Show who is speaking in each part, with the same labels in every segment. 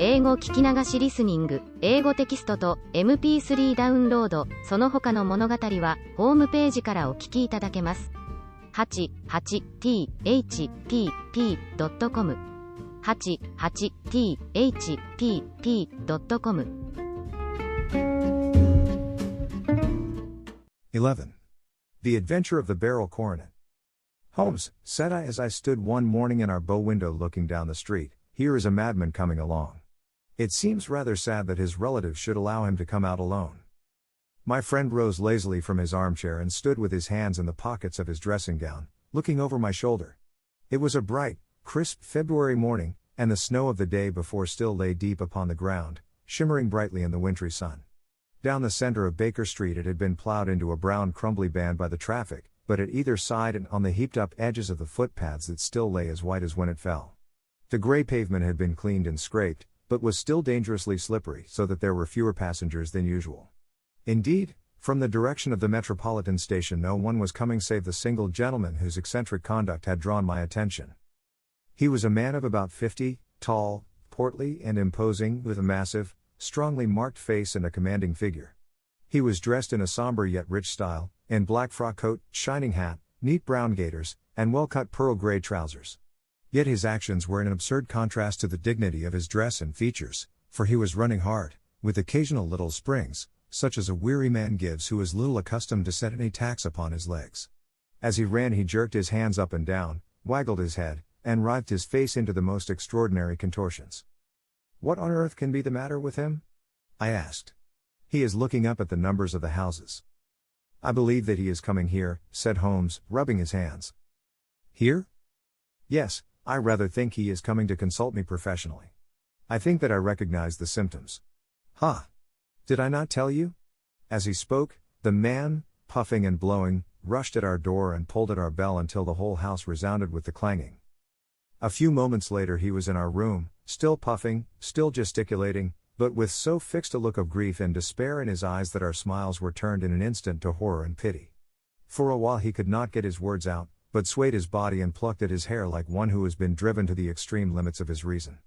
Speaker 1: 英語聞き流しリスニング、英語テキストと MP3 ダウンロード、その他の物語はホームページからお聞きいただけます。88thpp.com 88thpp.com
Speaker 2: 11. The Adventure of the Barrel Coronet. Holmes, said I as I stood one morning in our bow window looking down the street, here is a madman coming along. It seems rather sad that his relatives should allow him to come out alone. My friend rose lazily from his armchair and stood with his hands in the pockets of his dressing gown, looking over my shoulder. It was a bright, crisp February morning, and the snow of the day before still lay deep upon the ground, shimmering brightly in the wintry sun. Down the center of Baker Street it had been plowed into a brown crumbly band by the traffic, but at either side and on the heaped-up edges of the footpaths it still lay as white as when it fell. The gray pavement had been cleaned and scraped, but was still dangerously slippery so that there were fewer passengers than usual. Indeed, from the direction of the Metropolitan Station no one was coming save the single gentleman whose eccentric conduct had drawn my attention. He was a man of about 50, tall, portly and imposing, with a massive, strongly marked face and a commanding figure. He was dressed in a somber yet rich style, in black frock coat, shining hat, neat brown gaiters, and well-cut pearl gray trousers. Yet his actions were in an absurd contrast to the dignity of his dress and features, for he was running hard, with occasional little springs, such as a weary man gives who is little accustomed to set any tax upon his legs. As he ran he jerked his hands up and down, waggled his head, and writhed his face into the most extraordinary contortions. "What on earth can be the matter with him?" I asked. "He is looking up at the numbers of the houses." "I believe that he is coming here," said Holmes, rubbing his hands. "Here?" "Yes, I rather think he is coming to consult me professionally. I think that I recognize the symptoms." "Ha! Did I not tell you?" As he spoke, the man, puffing and blowing, rushed at our door and pulled at our bell until the whole house resounded with the clanging. A few moments later he was in our room, still puffing, still gesticulating, but with so fixed a look of grief and despair in his eyes that our smiles were turned in an instant to horror and pity. For a while he could not get his words out, but swayed his body and plucked at his hair like one who has been driven to the extreme limits of his reason.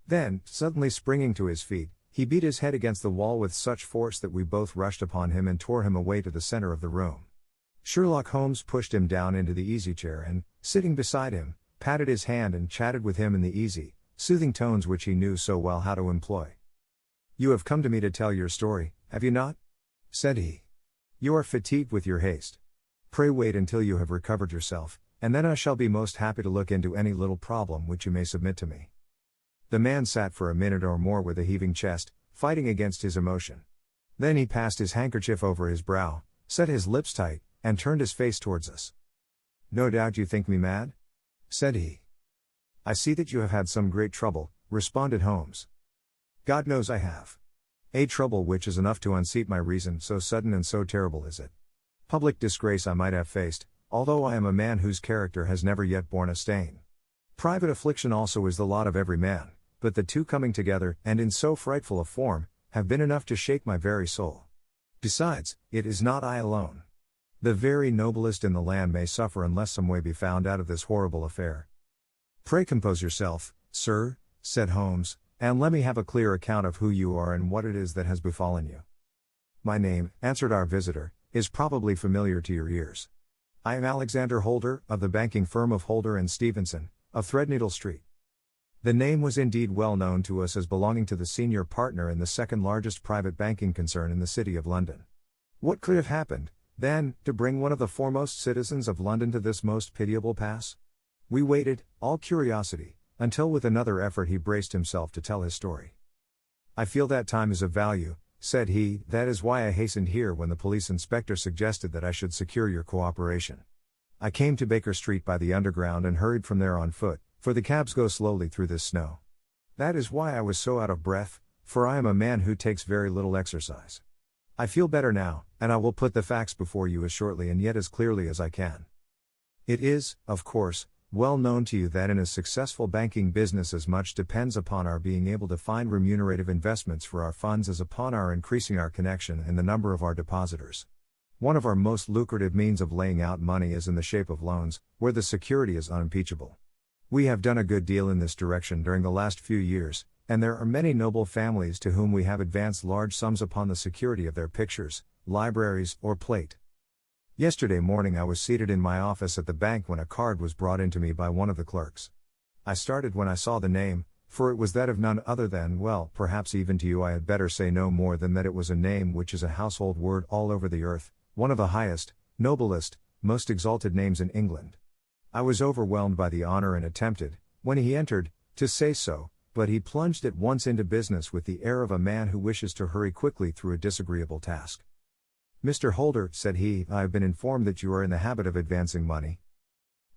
Speaker 2: Then, suddenly springing to his feet, he beat his head against the wall with such force that we both rushed upon him and tore him away to the center of the room. Sherlock Holmes pushed him down into the easy-chair and, sitting beside him, patted his hand and chatted with him in the easy, soothing tones which he knew so well how to employ. "You have come to me to tell your story, have you not?" said he. "You are fatigued with your haste. Pray wait until you have recovered yourself, and then I shall be most happy to look into any little problem which you may submit to me." The man sat for a minute or more with a heaving chest, fighting against his emotion. Then he passed his handkerchief over his brow, set his lips tight, and turned his face towards us. "No doubt you think me mad?" said he. "I see that you have had some great trouble," responded Holmes. "God knows I have. A trouble which is enough to unseat my reason, so sudden and so terrible is it. Public disgrace I might have faced, although I am a man whose character has never yet borne a stain. Private affliction also is the lot of every man, but the two coming together, and in so frightful a form, have been enough to shake my very soul. Besides, it is not I alone. The very noblest in the land may suffer unless some way be found out of this horrible affair." "Pray compose yourself, sir," said Holmes, "and let me have a clear account of who you are and what it is that has befallen you." "My name," answered our visitor, "is probably familiar to your ears. I am Alexander Holder, of the banking firm of Holder and Stevenson, of Threadneedle Street." The name was indeed well known to us as belonging to the senior partner in the second largest private banking concern in the City of London. What could have happened, then, to bring one of the foremost citizens of London to this most pitiable pass? We waited, all curiosity, until with another effort he braced himself to tell his story. "I feel that time is of value," said he, "that is why I hastened here when the police inspector suggested that I should secure your cooperation. I came to Baker Street by the Underground and hurried from there on foot, for the cabs go slowly through this snow. That is why I was so out of breath, for I am a man who takes very little exercise. I feel better now, and I will put the facts before you as shortly and yet as clearly as I can. It is, of course, well known to you that in a successful banking business as much depends upon our being able to find remunerative investments for our funds as upon our increasing our connection and the number of our depositors. One of our most lucrative means of laying out money is in the shape of loans, where the security is unimpeachable. We have done a good deal in this direction during the last few years, and there are many noble families to whom we have advanced large sums upon the security of their pictures, libraries, or plate. Yesterday morning I was seated in my office at the bank when a card was brought in to me by one of the clerks. I started when I saw the name, for it was that of none other than, well, perhaps even to you I had better say no more than that it was a name which is a household word all over the earth, one of the highest, noblest, most exalted names in England. I was overwhelmed by the honor and attempted, when he entered, to say so, but he plunged at once into business with the air of a man who wishes to hurry quickly through a disagreeable task. "Mr. Holder," said he, "I have been informed that you are in the habit of advancing money."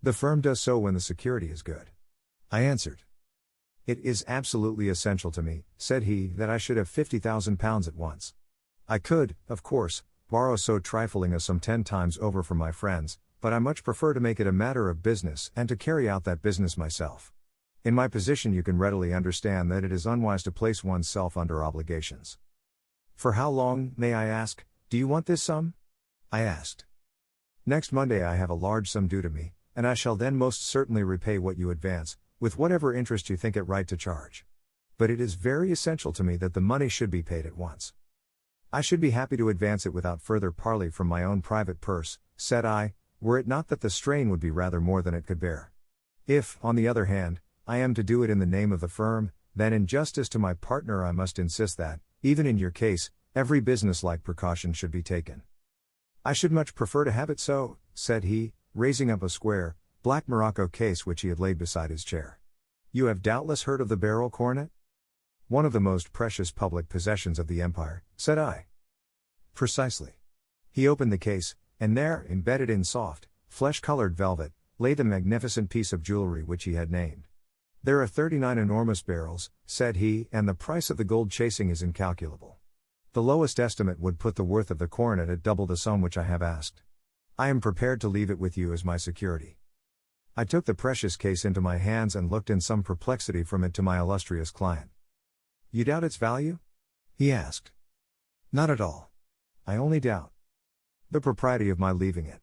Speaker 2: "The firm does so when the security is good," I answered. "It is absolutely essential to me," said he, "that I should have £50,000 at once. I could, of course, borrow so trifling a sum 10 times over from my friends, but I much prefer to make it a matter of business and to carry out that business myself. In my position you can readily understand that it is unwise to place oneself under obligations." "For how long, may I ask, do you want this sum?" I asked. "Next Monday I have a large sum due to me, and I shall then most certainly repay what you advance, with whatever interest you think it right to charge. But it is very essential to me that the money should be paid at once." "I should be happy to advance it without further parley from my own private purse," said I, "were it not that the strain would be rather more than it could bear. If, on the other hand, I am to do it in the name of the firm, then in justice to my partner I must insist that, even in your case, every business-like precaution should be taken." "I should much prefer to have it so," said he, raising up a square, black morocco case which he had laid beside his chair. "You have doubtless heard of the barrel coronet?" "One of the most precious public possessions of the empire," said I. "Precisely." He opened the case, and there, embedded in soft, flesh-colored velvet, lay the magnificent piece of jewelry which he had named. "There are 39 enormous barrels," said he, "and the price of the gold chasing is incalculable. The lowest estimate would put the worth of the coronet at double the sum which I have asked. I am prepared to leave it with you as my security." I took the precious case into my hands and looked in some perplexity from it to my illustrious client. "You doubt its value?" he asked. "Not at all. I only doubt the propriety of my leaving it.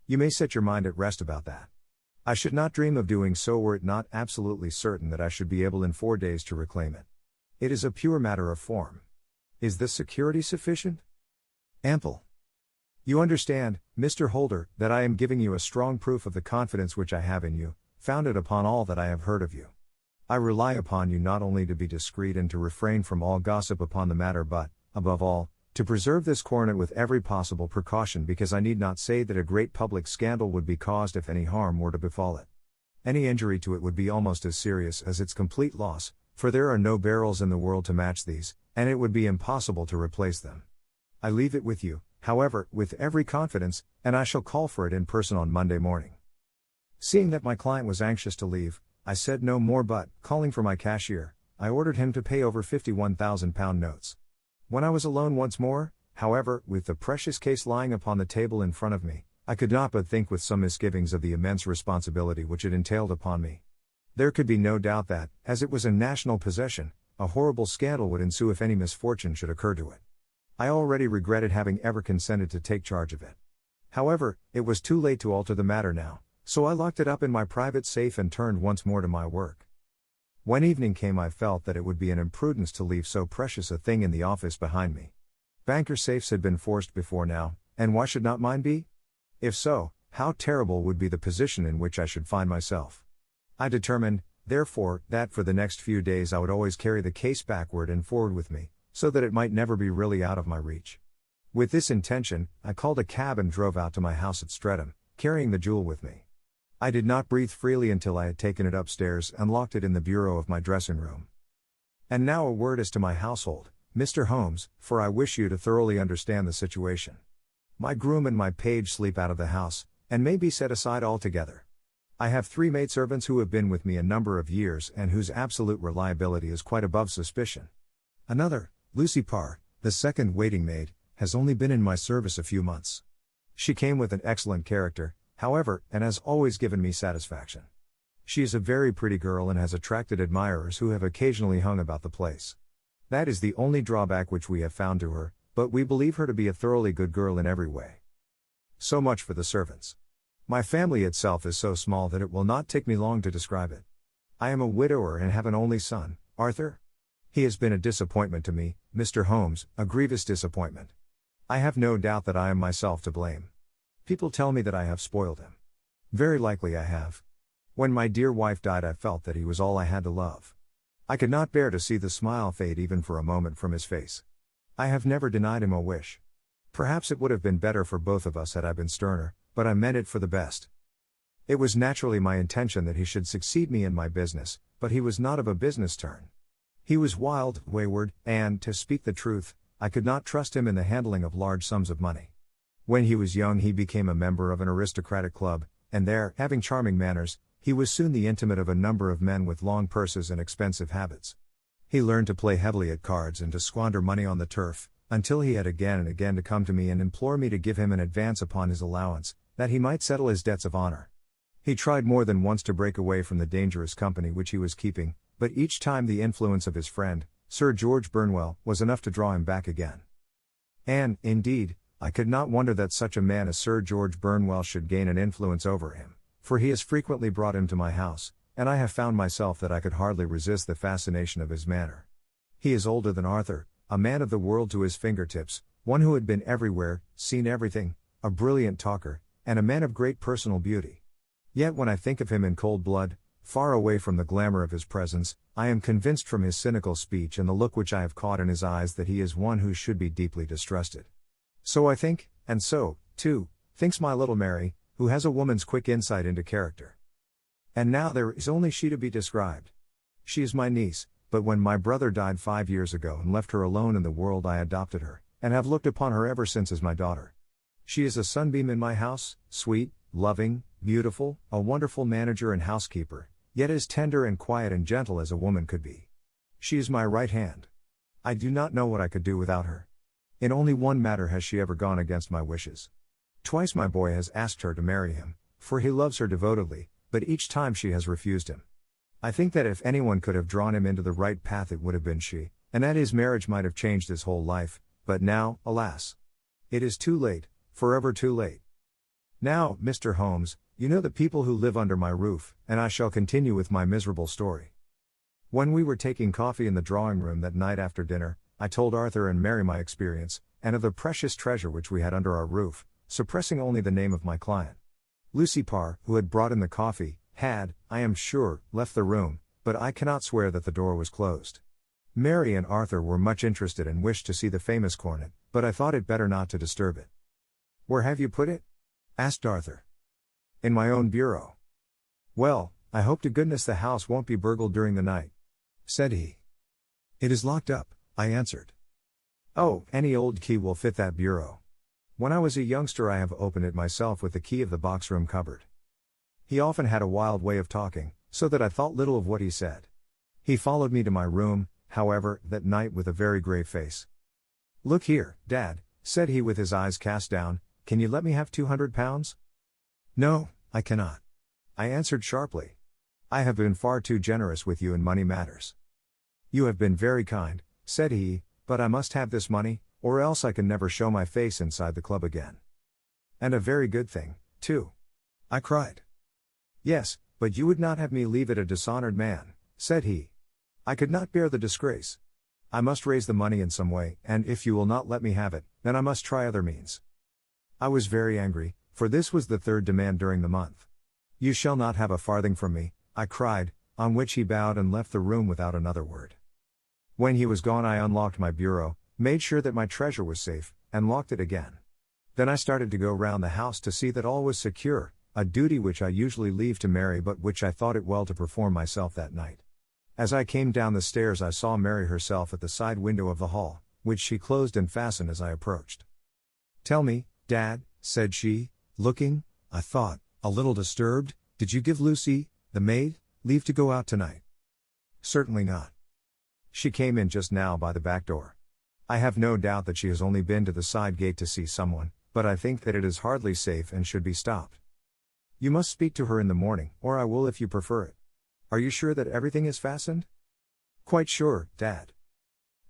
Speaker 2: You may set your mind at rest about that. I should not dream of doing so were it not absolutely certain that I should be able in 4 days to reclaim it. It is a pure matter of form. Is this security sufficient?" "Ample. You understand, Mr. Holder, that I am giving you a strong proof of the confidence which I have in you, founded upon all that I have heard of you. I rely upon you not only to be discreet and to refrain from all gossip upon the matter but, above all, to preserve this coronet with every possible precaution because I need not say that a great public scandal would be caused if any harm were to befall it. Any injury to it would be almost as serious as its complete loss, for there are no barrels in the world to match these, and it would be impossible to replace them. I leave it with you, however, with every confidence, and I shall call for it in person on Monday morning." Seeing that my client was anxious to leave, I said no more but, calling for my cashier, I ordered him to pay over £51,000 notes. When I was alone once more, however, with the precious case lying upon the table in front of me, I could not but think with some misgivings of the immense responsibility which it entailed upon me. There could be no doubt that, as it was a national possession, a horrible scandal would ensue if any misfortune should occur to it. I already regretted having ever consented to take charge of it. However, it was too late to alter the matter now, so I locked it up in my private safe and turned once more to my work. When evening came I felt that it would be an imprudence to leave so precious a thing in the office behind me. Banker safes had been forced before now, and why should not mine be? If so, how terrible would be the position in which I should find myself. I determined, therefore, that for the next few days I would always carry the case backward and forward with me, so that it might never be really out of my reach. With this intention, I called a cab and drove out to my house at Streatham, carrying the jewel with me. I did not breathe freely until I had taken it upstairs and locked it in the bureau of my dressing room. And now a word as to my household, Mr. Holmes, for I wish you to thoroughly understand the situation. My groom and my page sleep out of the house, and may be set aside altogether. I have 3 maidservants who have been with me a number of years and whose absolute reliability is quite above suspicion. Another, Lucy Parr, the second waiting maid, has only been in my service a few months. She came with an excellent character, however, and has always given me satisfaction. She is a very pretty girl and has attracted admirers who have occasionally hung about the place. That is the only drawback which we have found to her, but we believe her to be a thoroughly good girl in every way. So much for the servants. My family itself is so small that it will not take me long to describe it. I am a widower and have an only son, Arthur. He has been a disappointment to me, Mr. Holmes, a grievous disappointment. I have no doubt that I am myself to blame. People tell me that I have spoiled him. Very likely I have. When my dear wife died, I felt that he was all I had to love. I could not bear to see the smile fade even for a moment from his face. I have never denied him a wish. Perhaps it would have been better for both of us had I been sterner, but I meant it for the best. It was naturally my intention that he should succeed me in my business, but he was not of a business turn. He was wild, wayward, and, to speak the truth, I could not trust him in the handling of large sums of money. When he was young, he became a member of an aristocratic club, and there, having charming manners, he was soon the intimate of a number of men with long purses and expensive habits. He learned to play heavily at cards and to squander money on the turf, until he had again and again to come to me and implore me to give him an advance upon his allowance, that he might settle his debts of honor. He tried more than once to break away from the dangerous company which he was keeping, but each time the influence of his friend, Sir George Burnwell, was enough to draw him back again. And, indeed, I could not wonder that such a man as Sir George Burnwell should gain an influence over him, for he has frequently brought him to my house, and I have found myself that I could hardly resist the fascination of his manner. He is older than Arthur, a man of the world to his fingertips, one who had been everywhere, seen everything, a brilliant talker, and a man of great personal beauty. Yet when I think of him in cold blood, far away from the glamour of his presence, I am convinced from his cynical speech and the look which I have caught in his eyes that he is one who should be deeply distrusted. So I think, and so, too, thinks my little Mary, who has a woman's quick insight into character. And now there is only she to be described. She is my niece, but when my brother died 5 years ago and left her alone in the world, I adopted her, and have looked upon her ever since as my daughter. She is a sunbeam in my house, sweet, loving, beautiful, a wonderful manager and housekeeper, yet as tender and quiet and gentle as a woman could be. She is my right hand. I do not know what I could do without her. In only one matter has she ever gone against my wishes. Twice my boy has asked her to marry him, for he loves her devotedly, but each time she has refused him. I think that if anyone could have drawn him into the right path, it would have been she, and that his marriage might have changed his whole life, but now, alas! It is too late, forever too late. Now, Mr. Holmes, you know the people who live under my roof, and I shall continue with my miserable story. When we were taking coffee in the drawing room that night after dinner, I told Arthur and Mary my experience, and of the precious treasure which we had under our roof, suppressing only the name of my client. Lucy Parr, who had brought in the coffee, had, I am sure, left the room, but I cannot swear that the door was closed. Mary and Arthur were much interested and wished to see the famous cornet, but I thought it better not to disturb it. "Where have you put it?" asked Arthur. "In my own bureau." "Well, I hope to goodness the house won't be burgled during the night," said he. "It is locked up," I answered. "Oh, any old key will fit that bureau. When I was a youngster I have opened it myself with the key of the box-room cupboard." He often had a wild way of talking, so that I thought little of what he said. He followed me to my room, however, that night with a very grave face. "Look here, Dad," said he with his eyes cast down, "can you let me have £200? "No, I cannot," I answered sharply. "I have been far too generous with you in money matters." "You have been very kind," said he, "but I must have this money, or else I can never show my face inside the club again." "And a very good thing, too," I cried. "Yes, but you would not have me leave it a dishonored man," said he. "I could not bear the disgrace. I must raise the money in some way, and if you will not let me have it, then I must try other means." I was very angry, for this was the third demand during the month. "You shall not have a farthing from me," I cried, on which he bowed and left the room without another word. When he was gone I unlocked my bureau, made sure that my treasure was safe, and locked it again. Then I started to go round the house to see that all was secure, a duty which I usually leave to Mary but which I thought it well to perform myself that night. As I came down the stairs I saw Mary herself at the side window of the hall, which she closed and fastened as I approached. "Tell me, Dad," said she, looking, I thought, a little disturbed, "did you give Lucy, the maid, leave to go out tonight?" "Certainly not. She came in just now by the back door. I have no doubt that she has only been to the side gate to see someone, but I think that it is hardly safe and should be stopped. You must speak to her in the morning, or I will if you prefer it. Are you sure that everything is fastened?" "Quite sure, Dad."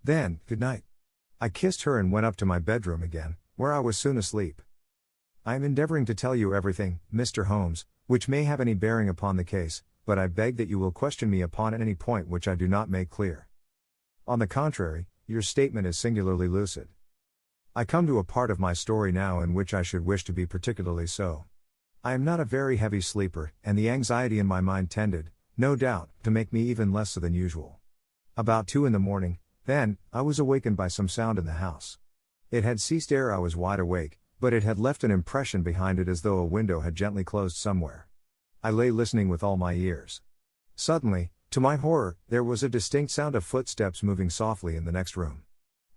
Speaker 2: "Then, good night." I kissed her and went up to my bedroom again, where I was soon asleep. I am endeavoring to tell you everything, Mr. Holmes, which may have any bearing upon the case, but I beg that you will question me upon any point which I do not make clear. On the contrary, your statement is singularly lucid. I come to a part of my story now in which I should wish to be particularly so. I am not a very heavy sleeper, and the anxiety in my mind tended, no doubt, to make me even less so than usual. About 2 in the morning, then, I was awakened by some sound in the house. It had ceased ere I was wide awake, but it had left an impression behind it as though a window had gently closed somewhere. I lay listening with all my ears. Suddenly, to my horror, there was a distinct sound of footsteps moving softly in the next room.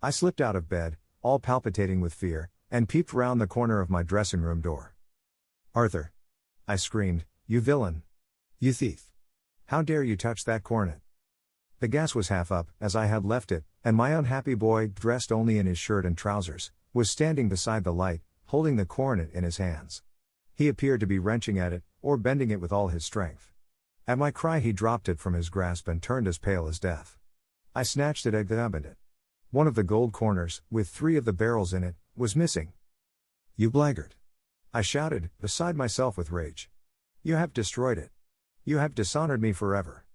Speaker 2: I slipped out of bed, all palpitating with fear, and peeped round the corner of my dressing-room door. "Arthur!" I screamed, "you villain! You thief! How dare you touch that cornet?" The gas was half up, as I had left it, and my unhappy boy, dressed only in his shirt and trousers, was standing beside the light, holding the cornet in his hands. He appeared to be wrenching at it, or bending it with all his strength. At my cry he dropped it from his grasp and turned as pale as death. I snatched it and examined it. One of the gold corners, with 3 of the barrels in it, was missing. "You blackguard!" I shouted, beside myself with rage. "You have destroyed it. You have dishonored me forever.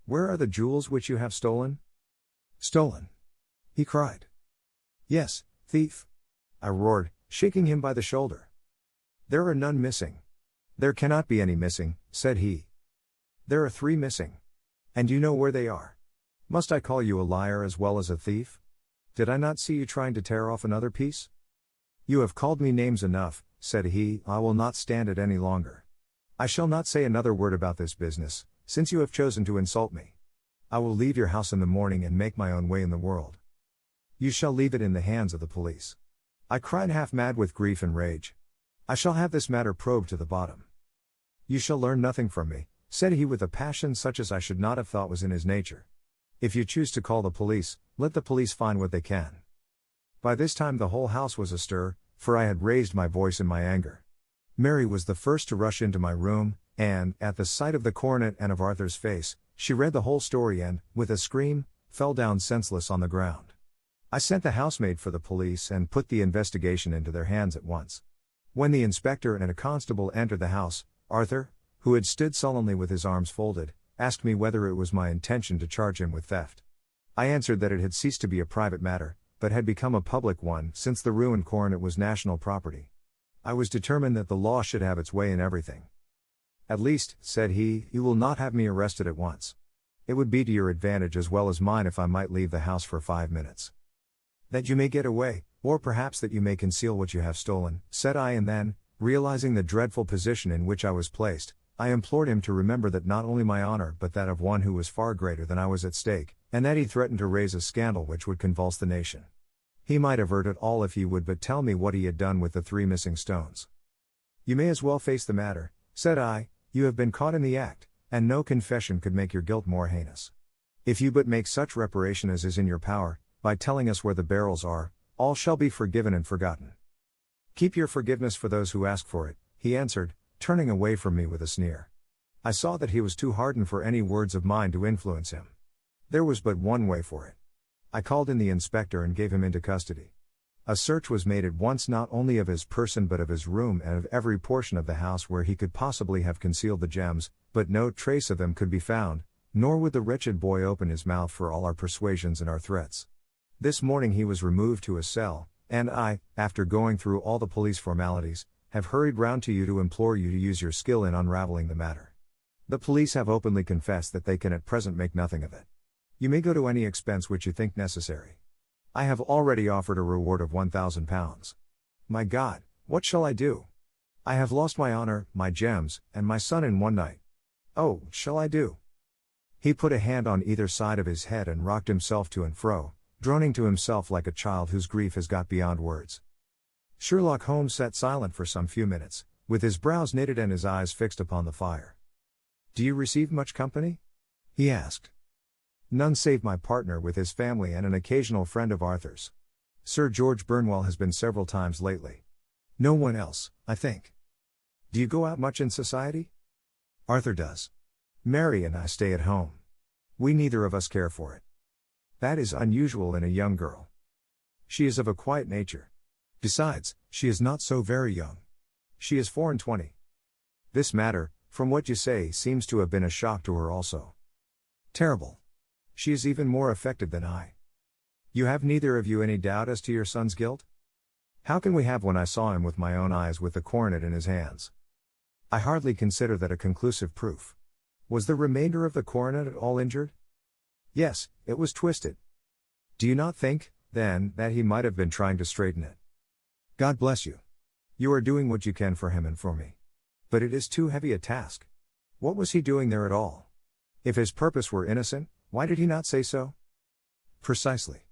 Speaker 2: Where are the jewels which you have stolen?" "Stolen?" he cried. "Yes, thief!" I roared, shaking him by the shoulder. "There are none missing." "There cannot be any missing," said he. "There are 3 missing. And you know where they are. Must I call you a liar as well as a thief? Did I not see you trying to tear off another piece?" "You have called me names enough," said he, "I will not stand it any longer. I shall not say another word about this business, since you have chosen to insult me. I will leave your house in the morning and make my own way in the world." "You shall leave it in the hands of the police." I cried, half mad with grief and rage. "I shall have this matter probed to the bottom." "You shall learn nothing from me," said he with a passion such as I should not have thought was in his nature. "If you choose to call the police, let the police find what they can." By this time the whole house was astir, for I had raised my voice in my anger. Mary was the first to rush into my room, and, at the sight of the cornet and of Arthur's face, she read the whole story and, with a scream, fell down senseless on the ground. I sent the housemaid for the police and put the investigation into their hands at once. When the inspector and a constable entered the house, Arthur, who had stood sullenly with his arms folded, asked me whether it was my intention to charge him with theft. I answered that it had ceased to be a private matter, but had become a public one since the ruined cornet was national property. I was determined that the law should have its way in everything. "At least," said he, "you will not have me arrested at once. It would be to your advantage as well as mine if I might leave the house for 5 minutes. That you may get away, or perhaps that you may conceal what you have stolen," said I, and then, realizing the dreadful position in which I was placed, I implored him to remember that not only my honor but that of one who was far greater than I was at stake, and that he threatened to raise a scandal which would convulse the nation. He might avert it all if he would but tell me what he had done with the 3 missing stones. "You may as well face the matter," said I, "you have been caught in the act, and no confession could make your guilt more heinous. If you but make such reparation as is in your power, by telling us where the barrels are, all shall be forgiven and forgotten." "Keep your forgiveness for those who ask for it," he answered, turning away from me with a sneer. I saw that he was too hardened for any words of mine to influence him. There was but one way for it. I called in the inspector and gave him into custody. A search was made at once not only of his person but of his room and of every portion of the house where he could possibly have concealed the gems, but no trace of them could be found, nor would the wretched boy open his mouth for all our persuasions and our threats. This morning he was removed to a cell, and I, after going through all the police formalities, have hurried round to you to implore you to use your skill in unraveling the matter. The police have openly confessed that they can at present make nothing of it. You may go to any expense which you think necessary. I have already offered a reward of £1,000. My God, what shall I do? I have lost my honor, my gems, and my son in one night. Oh, shall I do? He put a hand on either side of his head and rocked himself to and fro, droning to himself like a child whose grief has got beyond words. Sherlock Holmes sat silent for some few minutes, with his brows knitted and his eyes fixed upon the fire. "Do you receive much company?" he asked. "None save my partner with his family and an occasional friend of Arthur's. Sir George Burnwell has been several times lately. No one else, I think." "Do you go out much in society?" "Arthur does. Mary and I stay at home. We neither of us care for it. That is unusual in a young girl. She is of a quiet nature. Besides, she is not so very young. She is 24. This matter, from what you say, seems to have been a shock to her also." "Terrible. She is even more affected than I. You have neither of you any doubt as to your son's guilt? How can we have when I saw him with my own eyes with the coronet in his hands? I hardly consider that a conclusive proof. Was the remainder of the coronet at all injured? Yes, it was twisted. Do you not think, then, that he might have been trying to straighten it? God bless you. You are doing what you can for him and for me. But it is too heavy a task. What was he doing there at all? If his purpose were innocent, why did he not say so? Precisely.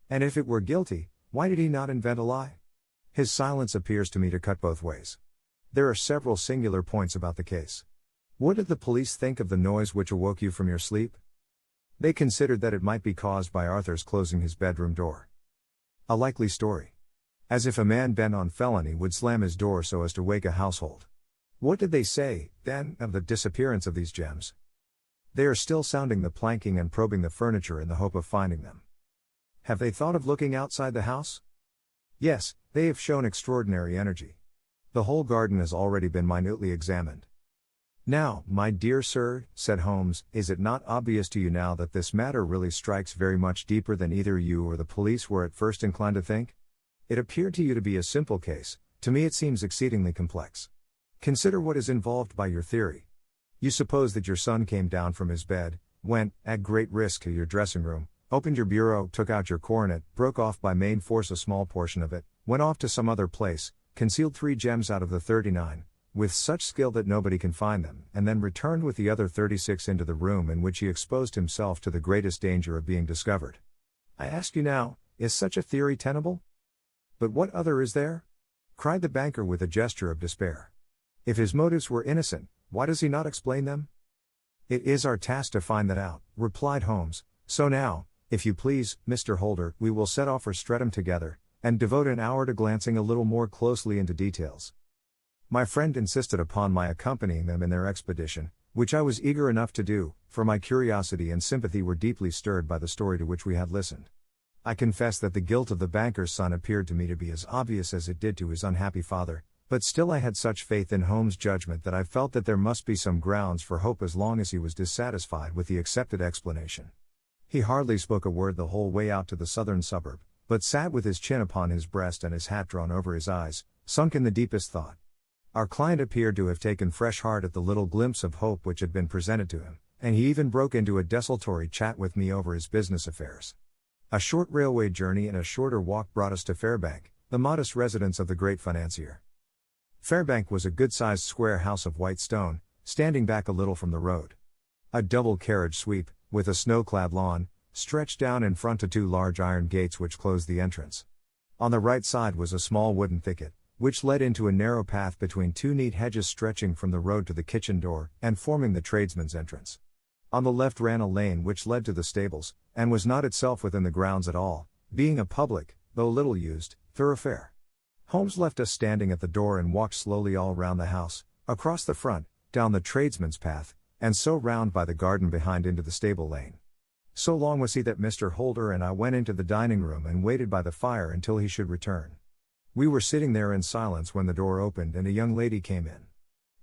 Speaker 2: And if it were guilty, why did he not invent a lie? His silence appears to me to cut both ways. There are several singular points about the case. What did the police think of the noise which awoke you from your sleep? They considered that it might be caused by Arthur's closing his bedroom door. A likely story. As if a man bent on felony would slam his door so as to wake a household. What did they say, then, of the disappearance of these gems? They are still sounding the planking and probing the furniture in the hope of finding them. Have they thought of looking outside the house? Yes, they have shown extraordinary energy. The whole garden has already been minutely examined. Now, my dear sir, said Holmes, is it not obvious to you now that this matter really strikes very much deeper than either you or the police were at first inclined to think? It appeared to you to be a simple case, to me it seems exceedingly complex. Consider what is involved by your theory. You suppose that your son came down from his bed, went, at great risk, to your dressing room, opened your bureau, took out your coronet, broke off by main force a small portion of it, went off to some other place, concealed 3 gems out of the 39, with such skill that nobody can find them, and then returned with the other 36 into the room in which he exposed himself to the greatest danger of being discovered. I ask you now, is such a theory tenable? But what other is there? Cried the banker with a gesture of despair. If his motives were innocent, why does he not explain them? It is our task to find that out, replied Holmes, so now, if you please, Mr. Holder, we will set off for Streatham together, and devote an hour to glancing a little more closely into details. My friend insisted upon my accompanying them in their expedition, which I was eager enough to do, for my curiosity and sympathy were deeply stirred by the story to which we had listened. I confess that the guilt of the banker's son appeared to me to be as obvious as it did to his unhappy father, but still I had such faith in Holmes' judgment that I felt that there must be some grounds for hope as long as he was dissatisfied with the accepted explanation. He hardly spoke a word the whole way out to the southern suburb, but sat with his chin upon his breast and his hat drawn over his eyes, sunk in the deepest thought. Our client appeared to have taken fresh heart at the little glimpse of hope which had been presented to him, and he even broke into a desultory chat with me over his business affairs. A short railway journey and a shorter walk brought us to Fairbank, the modest residence of the great financier. Fairbank was a good-sized square house of white stone, standing back a little from the road. A double carriage sweep, with a snow-clad lawn, stretched down in front to 2 large iron gates which closed the entrance. On the right side was a small wooden thicket, which led into a narrow path between 2 neat hedges stretching from the road to the kitchen door, and forming the tradesman's entrance. On the left ran a lane which led to the stables, and was not itself within the grounds at all, being a public, though little used, thoroughfare. Holmes left us standing at the door and walked slowly all round the house, across the front, down the tradesman's path, and so round by the garden behind into the stable lane. So long was he that Mr. Holder and I went into the dining room and waited by the fire until he should return. We were sitting there in silence when the door opened and a young lady came in.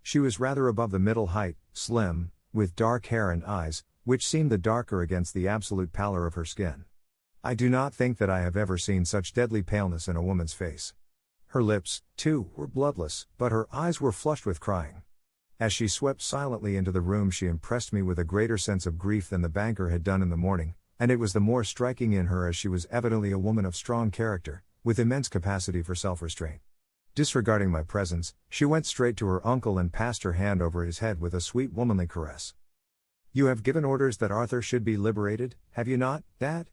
Speaker 2: She was rather above the middle height, slim, with dark hair and eyes, which seemed the darker against the absolute pallor of her skin. I do not think that I have ever seen such deadly paleness in a woman's face. Her lips, too, were bloodless, but her eyes were flushed with crying. As she swept silently into the room she impressed me with a greater sense of grief than the banker had done in the morning, and it was the more striking in her as she was evidently a woman of strong character, with immense capacity for self-restraint. Disregarding my presence, she went straight to her uncle and passed her hand over his head with a sweet womanly caress. "You have given orders that Arthur should be liberated, have you not, Dad?"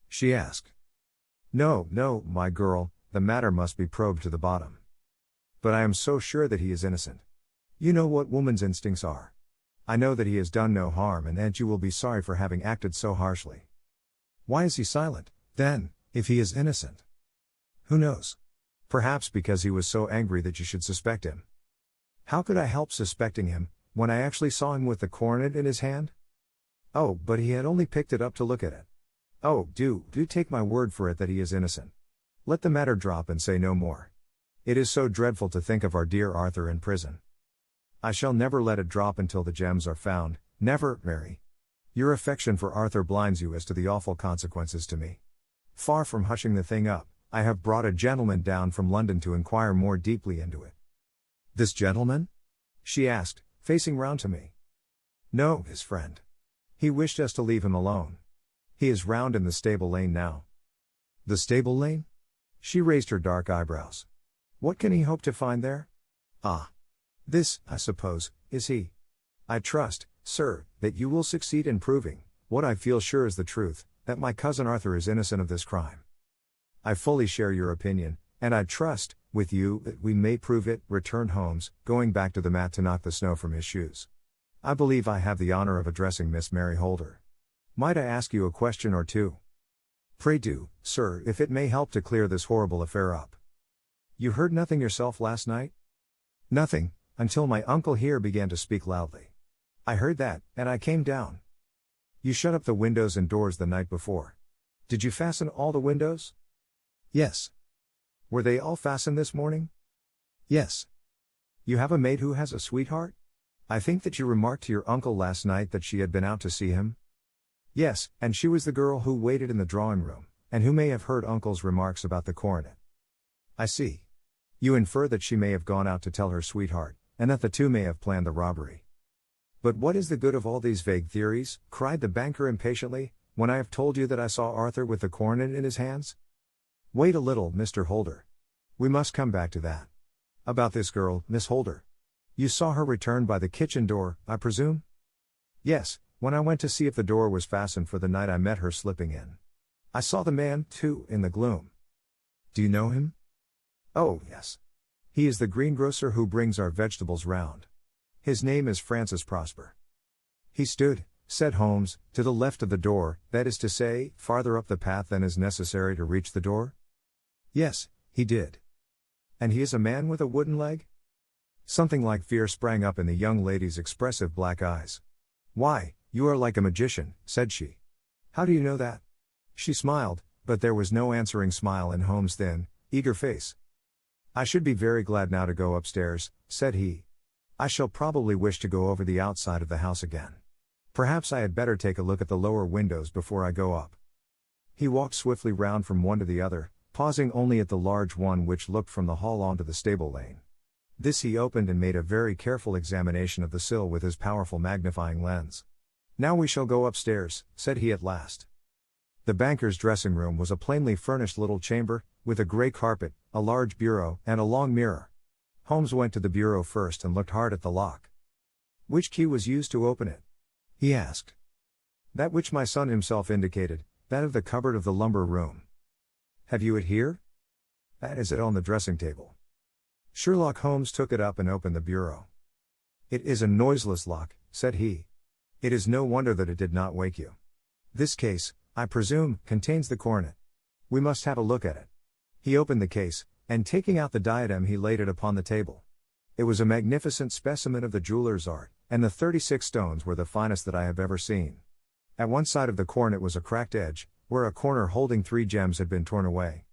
Speaker 2: she asked. No, my girl, the matter must be probed to the bottom. But I am so sure that he is innocent. You know what woman's instincts are. I know that he has done no harm and that you will be sorry for having acted so harshly. Why is he silent, then, if he is innocent? Who knows? Perhaps because he was so angry that you should suspect him. How could I help suspecting him, when I actually saw him with the coronet in his hand? Oh, but he had only picked it up to look at it. Oh, do take my word for it that he is innocent. Let the matter drop and say no more. It is so dreadful to think of our dear Arthur in prison. I shall never let it drop until the gems are found, never, Mary. Your affection for Arthur blinds you as to the awful consequences to me. Far from hushing the thing up, I have brought a gentleman down from London to inquire more deeply into it. This gentleman? She asked, facing round to me. No, his friend. He wished us to leave him alone. He is round in the stable lane now. The stable lane? She raised her dark eyebrows. What can he hope to find there? Ah. This, I suppose, is he. I trust, sir, that you will succeed in proving, what I feel sure is the truth, that my cousin Arthur is innocent of this crime. I fully share your opinion, and I trust, with you, that we may prove it, returned Holmes, going back to the mat to knock the snow from his shoes. I believe I have the honor of addressing Miss Mary Holder. Might I ask you a question or two? Pray do, sir, if it may help to clear this horrible affair up. You heard nothing yourself last night? Nothing, until my uncle here began to speak loudly. I heard that, and I came down. You shut up the windows and doors the night before. Did you fasten all the windows? Yes. Were they all fastened this morning? Yes. You have a maid who has a sweetheart? I think that you remarked to your uncle last night that she had been out to see him? Yes, and she was the girl who waited in the drawing room, and who may have heard uncle's remarks about the coronet. I see. You infer that she may have gone out to tell her sweetheart, and that the two may have planned the robbery. But what is the good of all these vague theories, cried the banker impatiently, when I have told you that I saw Arthur with the coronet in his hands? Wait a little, Mr. Holder. We must come back to that. About this girl, Miss Holder. You saw her return by the kitchen door, I presume? Yes, when I went to see if the door was fastened for the night I met her slipping in. I saw the man, too, in the gloom. Do you know him? Oh, yes. He is the greengrocer who brings our vegetables round. His name is Francis Prosper. He stood, said Holmes, to the left of the door, that is to say, farther up the path than is necessary to reach the door? Yes, he did. And he is a man with a wooden leg? Something like fear sprang up in the young lady's expressive black eyes. Why, you are like a magician, said she. How do you know that? She smiled, but there was no answering smile in Holmes' thin, eager face. I should be very glad now to go upstairs, said he. I shall probably wish to go over the outside of the house again. Perhaps I had better take a look at the lower windows before I go up. He walked swiftly round from one to the other, pausing only at the large one which looked from the hall onto the stable lane. This he opened and made a very careful examination of the sill with his powerful magnifying lens. Now we shall go upstairs, said he at last. The banker's dressing room was a plainly furnished little chamber, with a grey carpet, a large bureau, and a long mirror. Holmes went to the bureau first and looked hard at the lock. Which key was used to open it? He asked. That which my son himself indicated, that of the cupboard of the lumber room. Have you it here? That is it on the dressing table. Sherlock Holmes took it up and opened the bureau. It is a noiseless lock, said he. It is no wonder that it did not wake you. This case, I presume, contains the coronet. We must have a look at it. He opened the case, and taking out the diadem he laid it upon the table. It was a magnificent specimen of the jeweller's art, and the 36 stones were the finest that I have ever seen. At one side of the coronet was a cracked edge, where a corner holding 3 gems had been torn away.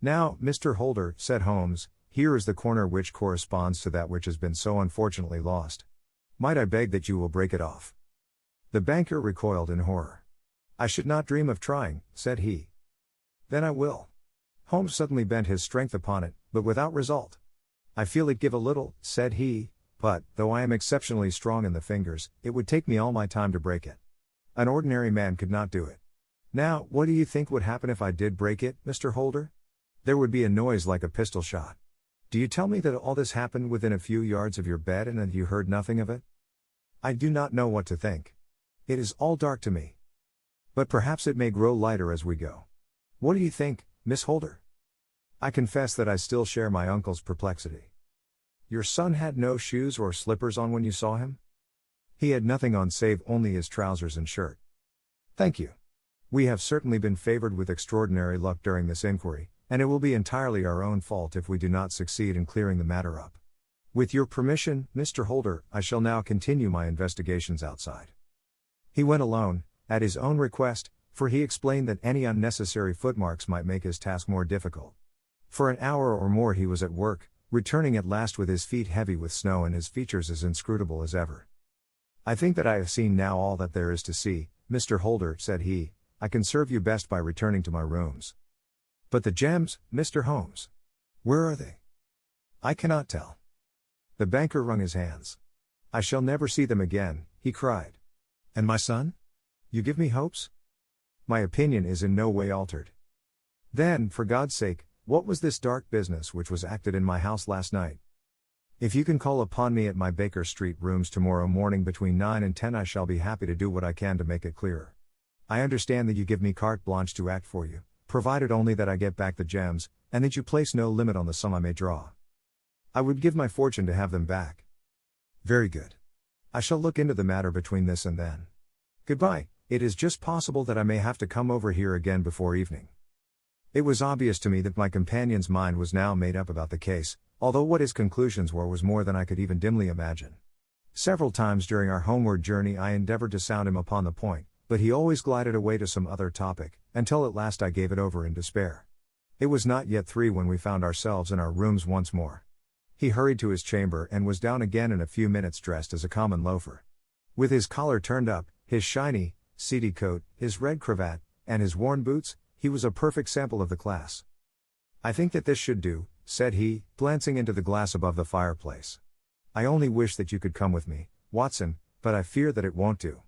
Speaker 2: Now, Mr. Holder, said Holmes, here is the corner which corresponds to that which has been so unfortunately lost. Might I beg that you will break it off? The banker recoiled in horror. I should not dream of trying, said he. Then I will. Holmes suddenly bent his strength upon it, but without result. I feel it give a little, said he, but, though I am exceptionally strong in the fingers, it would take me all my time to break it. An ordinary man could not do it. Now, what do you think would happen if I did break it, Mr. Holder? There would be a noise like a pistol shot. Do you tell me that all this happened within a few yards of your bed and that you heard nothing of it? I do not know what to think. It is all dark to me. But perhaps it may grow lighter as we go. What do you think, Miss Holder? I confess that I still share my uncle's perplexity. Your son had no shoes or slippers on when you saw him? He had nothing on save only his trousers and shirt. Thank you. We have certainly been favored with extraordinary luck during this inquiry, and it will be entirely our own fault if we do not succeed in clearing the matter up. With your permission, Mr. Holder, I shall now continue my investigations outside. He went alone, at his own request, for he explained that any unnecessary footmarks might make his task more difficult. For an hour or more he was at work, returning at last with his feet heavy with snow and his features as inscrutable as ever. I think that I have seen now all that there is to see, Mr. Holder, said he. I can serve you best by returning to my rooms. But the gems, Mr. Holmes. Where are they? I cannot tell. The banker wrung his hands. I shall never see them again, he cried. And my son? You give me hopes? My opinion is in no way altered. Then, for God's sake, what was this dark business which was acted in my house last night? If you can call upon me at my Baker Street rooms tomorrow morning between 9 and 10, I shall be happy to do what I can to make it clearer. I understand that you give me carte blanche to act for you, provided only that I get back the gems, and that you place no limit on the sum I may draw. I would give my fortune to have them back. Very good. I shall look into the matter between this and then. Goodbye. It is just possible that I may have to come over here again before evening. It was obvious to me that my companion's mind was now made up about the case, although what his conclusions were was more than I could even dimly imagine. Several times during our homeward journey I endeavored to sound him upon the point, but he always glided away to some other topic, until at last I gave it over in despair. It was not yet 3 when we found ourselves in our rooms once more. He hurried to his chamber and was down again in a few minutes dressed as a common loafer. With his collar turned up, his shiny, seedy coat, his red cravat, and his worn boots, he was a perfect sample of the class. I think that this should do, said he, glancing into the glass above the fireplace. I only wish that you could come with me, Watson, but I fear that it won't do.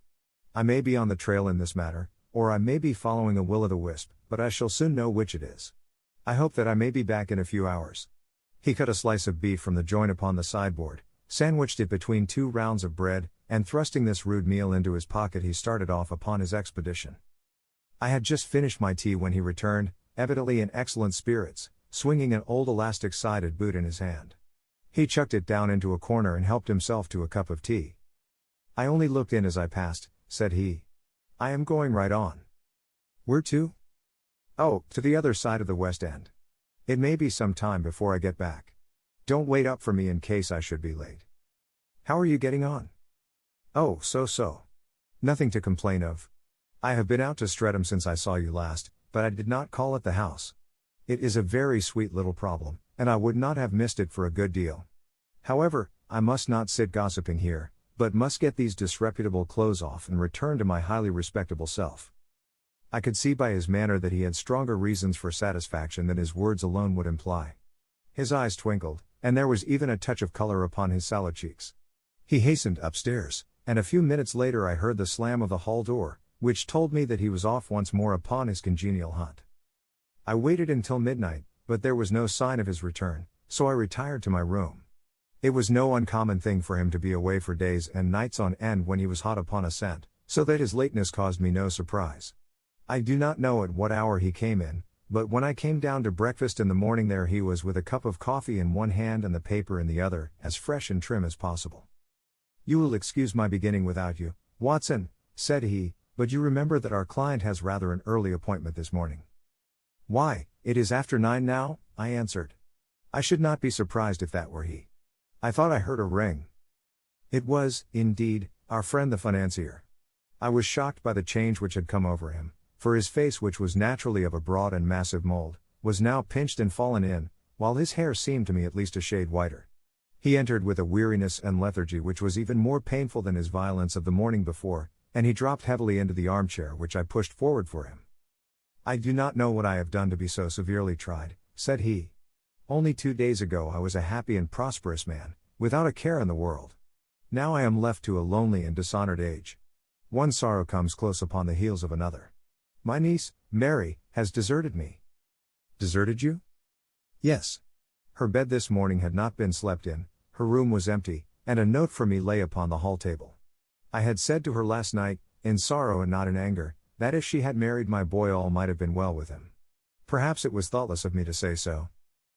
Speaker 2: I may be on the trail in this matter, or I may be following a will-o'-the-wisp, but I shall soon know which it is. I hope that I may be back in a few hours. He cut a slice of beef from the joint upon the sideboard, sandwiched it between 2 rounds of bread, and thrusting this rude meal into his pocket he started off upon his expedition. I had just finished my tea when he returned, evidently in excellent spirits, swinging an old elastic-sided boot in his hand. He chucked it down into a corner and helped himself to a cup of tea. I only looked in as I passed, said he. I am going right on. Where to? Oh, to the other side of the West End. It may be some time before I get back. Don't wait up for me in case I should be late. How are you getting on? Oh, so. Nothing to complain of. I have been out to Streatham since I saw you last, but I did not call at the house. It is a very sweet little problem, and I would not have missed it for a good deal. However, I must not sit gossiping here, but must get these disreputable clothes off and return to my highly respectable self. I could see by his manner that he had stronger reasons for satisfaction than his words alone would imply. His eyes twinkled, and there was even a touch of color upon his sallow cheeks. He hastened upstairs, and a few minutes later I heard the slam of the hall door, which told me that he was off once more upon his congenial hunt. I waited until midnight, but there was no sign of his return, so I retired to my room. It was no uncommon thing for him to be away for days and nights on end when he was hot upon a scent, so that his lateness caused me no surprise. I do not know at what hour he came in, but when I came down to breakfast in the morning there he was with a cup of coffee in one hand and the paper in the other, as fresh and trim as possible. You will excuse my beginning without you, Watson, said he, but you remember that our client has rather an early appointment this morning. Why, it is after 9 now, I answered. I should not be surprised if that were he. I thought I heard a ring. It was, indeed, our friend the financier. I was shocked by the change which had come over him, for his face, which was naturally of a broad and massive mold, was now pinched and fallen in, while his hair seemed to me at least a shade whiter. He entered with a weariness and lethargy which was even more painful than his violence of the morning before, and he dropped heavily into the armchair which I pushed forward for him. I do not know what I have done to be so severely tried, said he. Only 2 days ago I was a happy and prosperous man, without a care in the world. Now I am left to a lonely and dishonored age. One sorrow comes close upon the heels of another. My niece, Mary, has deserted me. Deserted you? Yes. Her bed this morning had not been slept in, her room was empty, and a note for me lay upon the hall table. I had said to her last night, in sorrow and not in anger, that if she had married my boy all might have been well with him. Perhaps it was thoughtless of me to say so.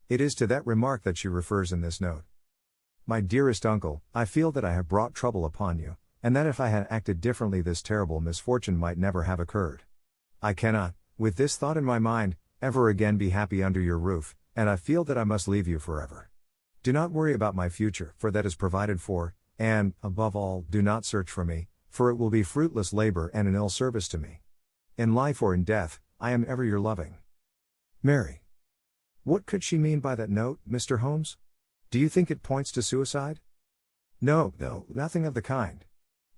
Speaker 2: It is to that remark that she refers in this note. My dearest uncle, I feel that I have brought trouble upon you, and that if I had acted differently this terrible misfortune might never have occurred. I cannot, with this thought in my mind, ever again be happy under your roof, and I feel that I must leave you forever. Do not worry about my future, for that is provided for, and, above all, do not search for me, for it will be fruitless labor and an ill service to me. In life or in death, I am ever your loving Mary. What could she mean by that note, Mr. Holmes? Do you think it points to suicide? No, nothing of the kind.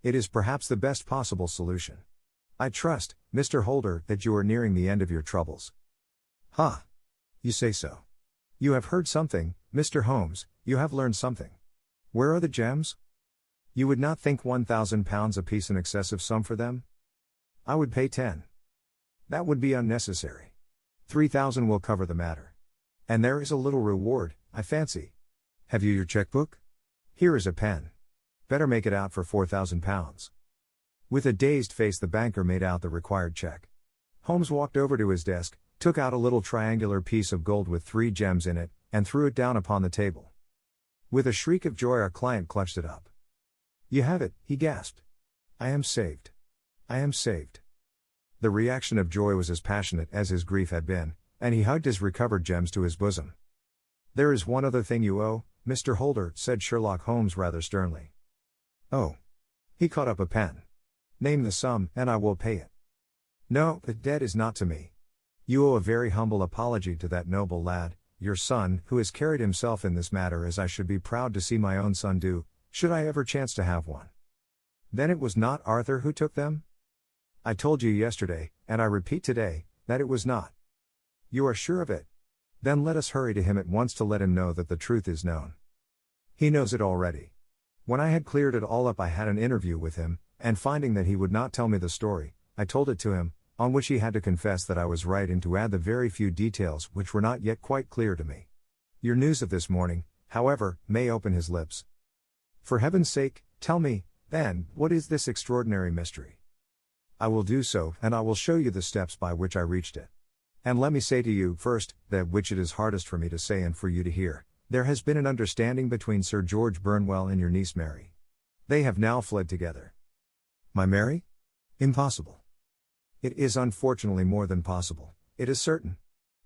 Speaker 2: It is perhaps the best possible solution. I trust, Mr. Holder, that you are nearing the end of your troubles. Ha! You say so. You have heard something, Mr. Holmes, you have learned something. Where are the gems? You would not think £1,000 apiece an excessive sum for them? I would pay 10. That would be unnecessary. 3,000 will cover the matter. And there is a little reward, I fancy. Have you your checkbook? Here is a pen. Better make it out for £4,000. With a dazed face the banker made out the required check. Holmes walked over to his desk, took out a little triangular piece of gold with 3 gems in it, and threw it down upon the table. With a shriek of joy our client clutched it up. You have it, he gasped. I am saved. I am saved. The reaction of joy was as passionate as his grief had been, and he hugged his recovered gems to his bosom. There is one other thing you owe, Mr. Holder, said Sherlock Holmes rather sternly. Oh. He caught up a pen. Name the sum, and I will pay it. No, the debt is not to me. You owe a very humble apology to that noble lad, your son, who has carried himself in this matter as I should be proud to see my own son do, should I ever chance to have one. Then it was not Arthur who took them? I told you yesterday, and I repeat today, that it was not. You are sure of it? Then let us hurry to him at once to let him know that the truth is known. He knows it already. When I had cleared it all up I had an interview with him, and finding that he would not tell me the story, I told it to him, on which he had to confess that I was right and to add the very few details which were not yet quite clear to me. Your news of this morning, however, may open his lips. For heaven's sake, tell me, then, what is this extraordinary mystery? I will do so, and I will show you the steps by which I reached it. And let me say to you, first, that which it is hardest for me to say and for you to hear, there has been an understanding between Sir George Burnwell and your niece Mary. They have now fled together. My Mary? Impossible. It is unfortunately more than possible, it is certain.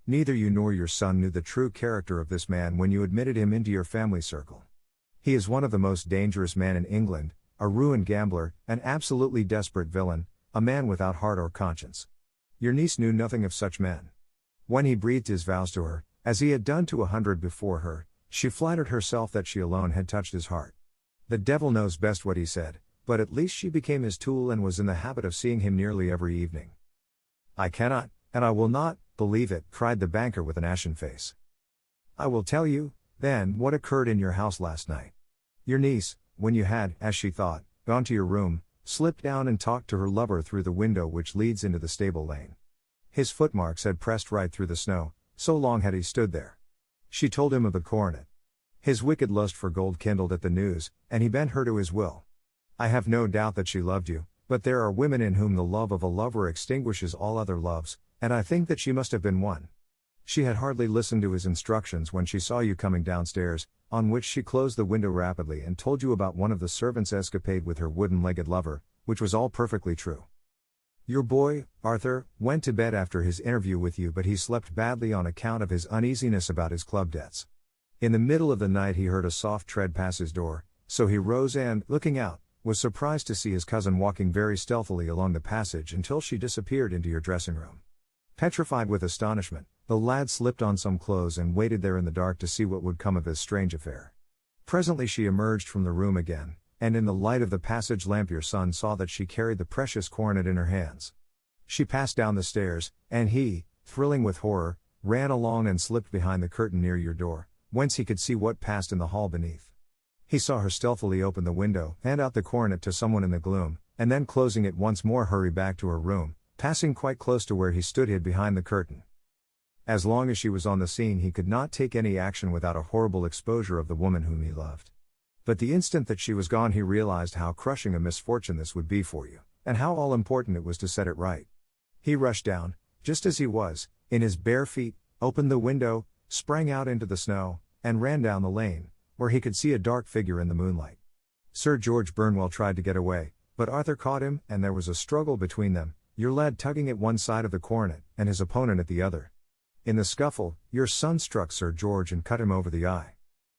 Speaker 2: Neither you nor your son knew the true character of this man when you admitted him into your family circle. He is one of the most dangerous men in England, a ruined gambler, an absolutely desperate villain, a man without heart or conscience. Your niece knew nothing of such men. When he breathed his vows to her, as he had done to 100 before her, she flattered herself that she alone had touched his heart. The devil knows best what he said, but at least she became his tool and was in the habit of seeing him nearly every evening. I cannot, and I will not, believe it, cried the banker with an ashen face. I will tell you, then, what occurred in your house last night. Your niece, when you had, as she thought, gone to your room, slipped down and talked to her lover through the window which leads into the stable lane. His footmarks had pressed right through the snow, so long had he stood there. She told him of the coronet. His wicked lust for gold kindled at the news, and he bent her to his will. I have no doubt that she loved you, but there are women in whom the love of a lover extinguishes all other loves, and I think that she must have been one. She had hardly listened to his instructions when she saw you coming downstairs, on which she closed the window rapidly and told you about one of the servants' escapade with her wooden-legged lover, which was all perfectly true. Your boy, Arthur, went to bed after his interview with you, but he slept badly on account of his uneasiness about his club debts. In the middle of the night he heard a soft tread pass his door, so he rose and, looking out, was surprised to see his cousin walking very stealthily along the passage until she disappeared into your dressing room. Petrified with astonishment, the lad slipped on some clothes and waited there in the dark to see what would come of this strange affair. Presently she emerged from the room again, and in the light of the passage lamp your son saw that she carried the precious coronet in her hands. She passed down the stairs, and he, thrilling with horror, ran along and slipped behind the curtain near your door, whence he could see what passed in the hall beneath. He saw her stealthily open the window, hand out the coronet to someone in the gloom, and then closing it once more hurry back to her room, passing quite close to where he stood hid behind the curtain. As long as she was on the scene he could not take any action without a horrible exposure of the woman whom he loved. But the instant that she was gone he realized how crushing a misfortune this would be for you, and how all-important it was to set it right. He rushed down, just as he was, in his bare feet, opened the window, sprang out into the snow, and ran down the lane, where he could see a dark figure in the moonlight. Sir George Burnwell tried to get away, but Arthur caught him, and there was a struggle between them, your lad tugging at one side of the coronet, and his opponent at the other. In the scuffle, your son struck Sir George and cut him over the eye.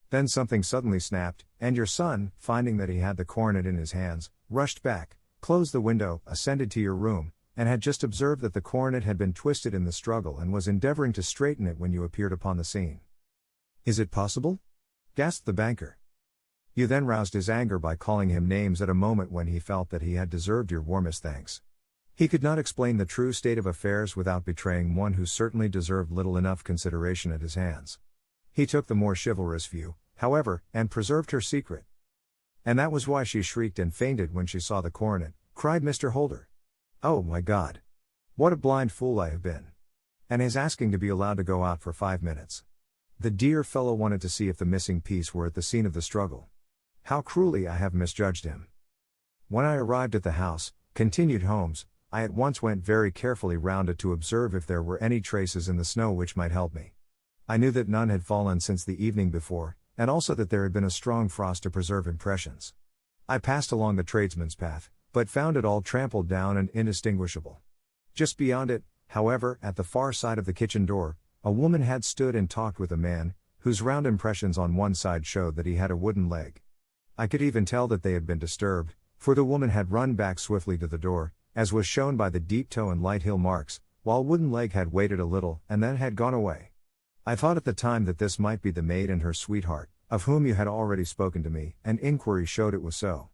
Speaker 2: Then something suddenly snapped, and your son, finding that he had the coronet in his hands, rushed back, closed the window, ascended to your room, and had just observed that the coronet had been twisted in the struggle and was endeavoring to straighten it when you appeared upon the scene. Is it possible? Gasped the banker. You then roused his anger by calling him names at a moment when he felt that he had deserved your warmest thanks. He could not explain the true state of affairs without betraying one who certainly deserved little enough consideration at his hands. He took the more chivalrous view, however, and preserved her secret. "And that was why she shrieked and fainted when she saw the coronet," cried Mr. Holder. "Oh my God! What a blind fool I have been! And his asking to be allowed to go out for 5 minutes. The dear fellow wanted to see if the missing piece were at the scene of the struggle. How cruelly I have misjudged him. When I arrived at the house," continued Holmes, "I at once went very carefully round it to observe if there were any traces in the snow which might help me. I knew that none had fallen since the evening before, and also that there had been a strong frost to preserve impressions. I passed along the tradesman's path, but found it all trampled down and indistinguishable. Just beyond it, however, at the far side of the kitchen door, a woman had stood and talked with a man, whose round impressions on one side showed that he had a wooden leg. I could even tell that they had been disturbed, for the woman had run back swiftly to the door, as was shown by the deep toe and light heel marks, while wooden leg had waited a little and then had gone away. I thought at the time that this might be the maid and her sweetheart, of whom you had already spoken to me, and inquiry showed it was so.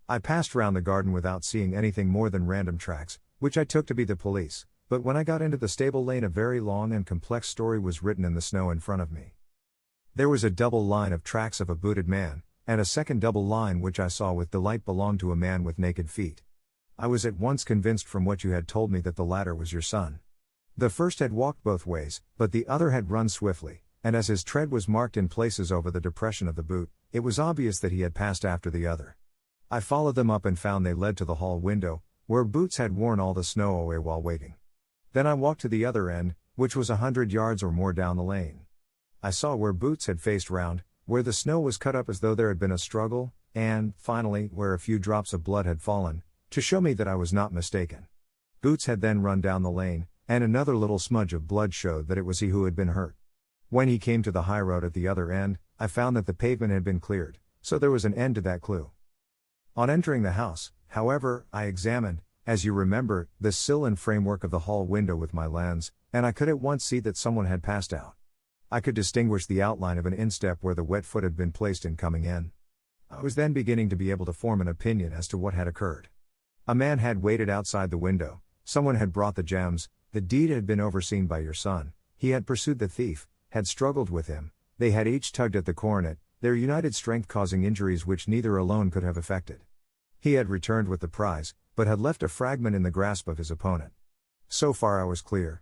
Speaker 2: I passed round the garden without seeing anything more than random tracks, which I took to be the police, but when I got into the stable lane a very long and complex story was written in the snow in front of me. There was a double line of tracks of a booted man, and a second double line which I saw with delight belonged to a man with naked feet. I was at once convinced from what you had told me that the latter was your son. The first had walked both ways, but the other had run swiftly, and as his tread was marked in places over the depression of the boot, it was obvious that he had passed after the other. I followed them up and found they led to the hall window, where Boots had worn all the snow away while waiting. Then I walked to the other end, which was 100 yards or more down the lane. I saw where Boots had faced round, where the snow was cut up as though there had been a struggle, and, finally, where a few drops of blood had fallen, to show me that I was not mistaken. Boots had then run down the lane, and another little smudge of blood showed that it was he who had been hurt. When he came to the high road at the other end, I found that the pavement had been cleared, so there was an end to that clue. On entering the house, however, I examined, as you remember, the sill and framework of the hall window with my lens, and I could at once see that someone had passed out. I could distinguish the outline of an instep where the wet foot had been placed in coming in. I was then beginning to be able to form an opinion as to what had occurred. A man had waited outside the window, someone had brought the gems, the deed had been overseen by your son, he had pursued the thief, had struggled with him, they had each tugged at the coronet, their united strength causing injuries which neither alone could have effected. He had returned with the prize, but had left a fragment in the grasp of his opponent. So far I was clear.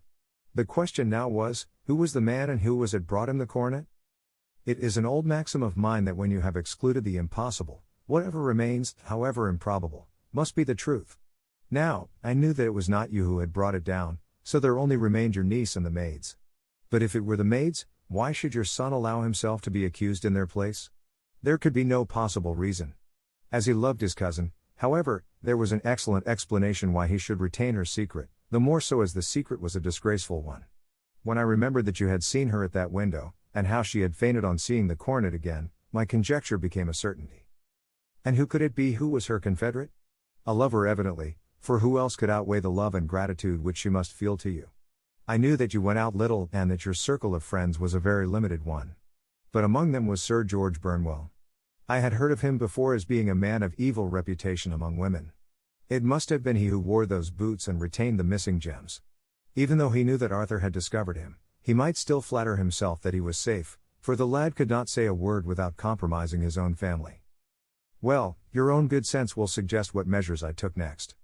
Speaker 2: The question now was, who was the man and who was it brought him the coronet? It is an old maxim of mine that when you have excluded the impossible, whatever remains, however improbable, must be the truth. Now, I knew that it was not you who had brought it down, so there only remained your niece and the maids. But if it were the maids, why should your son allow himself to be accused in their place? There could be no possible reason. As he loved his cousin, however, there was an excellent explanation why he should retain her secret, the more so as the secret was a disgraceful one. When I remembered that you had seen her at that window, and how she had fainted on seeing the coronet again, my conjecture became a certainty. And who could it be who was her confederate? A lover evidently, for who else could outweigh the love and gratitude which she must feel to you? I knew that you went out little and that your circle of friends was a very limited one. But among them was Sir George Burnwell. I had heard of him before as being a man of evil reputation among women. It must have been he who wore those boots and retained the missing gems. Even though he knew that Arthur had discovered him, he might still flatter himself that he was safe, for the lad could not say a word without compromising his own family. Well, your own good sense will suggest what measures I took next.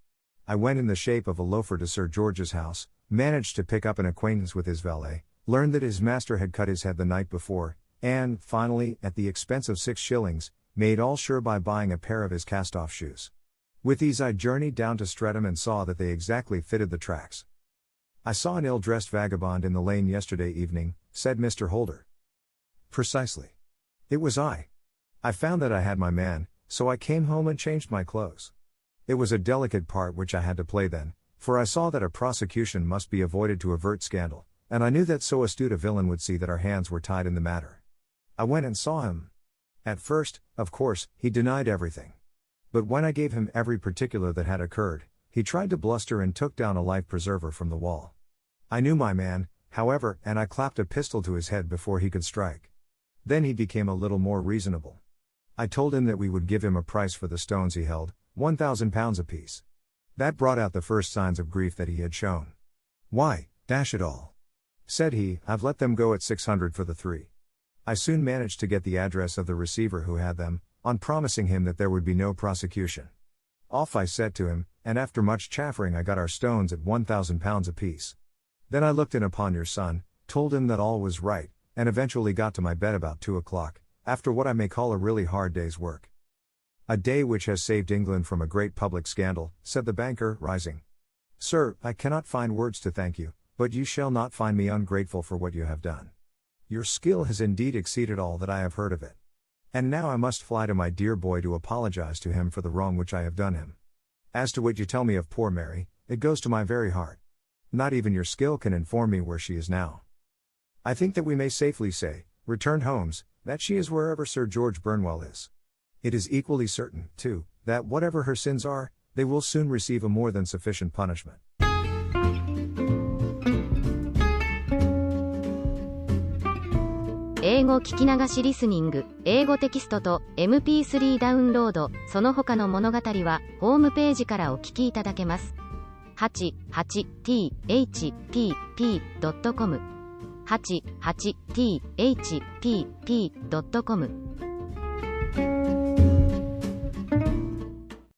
Speaker 2: I went in the shape of a loafer to Sir George's house, managed to pick up an acquaintance with his valet, learned that his master had cut his head the night before, and, finally, at the expense of 6 shillings, made all sure by buying a pair of his cast-off shoes. With these I journeyed down to Streatham and saw that they exactly fitted the tracks. I saw an ill-dressed vagabond in the lane yesterday evening, said Mr. Holder. Precisely. It was I. I found that I had my man, so I came home and changed my clothes. It was a delicate part which I had to play then, for I saw that a prosecution must be avoided to avert scandal, and I knew that so astute a villain would see that our hands were tied in the matter. I went and saw him. At first, of course, he denied everything. But when I gave him every particular that had occurred, he tried to bluster and took down a life-preserver from the wall. I knew my man, however, and I clapped a pistol to his head before he could strike. Then he became a little more reasonable. I told him that we would give him a price for the stones he held, £1,000 apiece. That brought out the first signs of grief that he had shown. Why, dash it all, said he, I've let them go at 600 for the 3. I soon managed to get the address of the receiver who had them, on promising him that there would be no prosecution. Off I set to him, and after much chaffering I got our stones at £1,000 apiece. Then I looked in upon your son, told him that all was right, and eventually got to my bed about 2 o'clock, after what I may call a really hard day's work. A day which has saved England from a great public scandal, said the banker, rising. Sir, I cannot find words to thank you, but you shall not find me ungrateful for what you have done. Your skill has indeed exceeded all that I have heard of it. And now I must fly to my dear boy to apologize to him for the wrong which I have done him. As to what you tell me of poor Mary, it goes to my very heart. Not even your skill can inform me where she is now. I think that we may safely say, returned Holmes, that she is wherever Sir George Burnwell is. It is equally certain, too, that whatever her sins are, they will soon receive a more than sufficient punishment.
Speaker 1: 英語聞き流しリスニング、英語テキストと MP3 ダウンロード、その他の物語はホームページからお聞きいただけます。88thpp.com 88thpp.com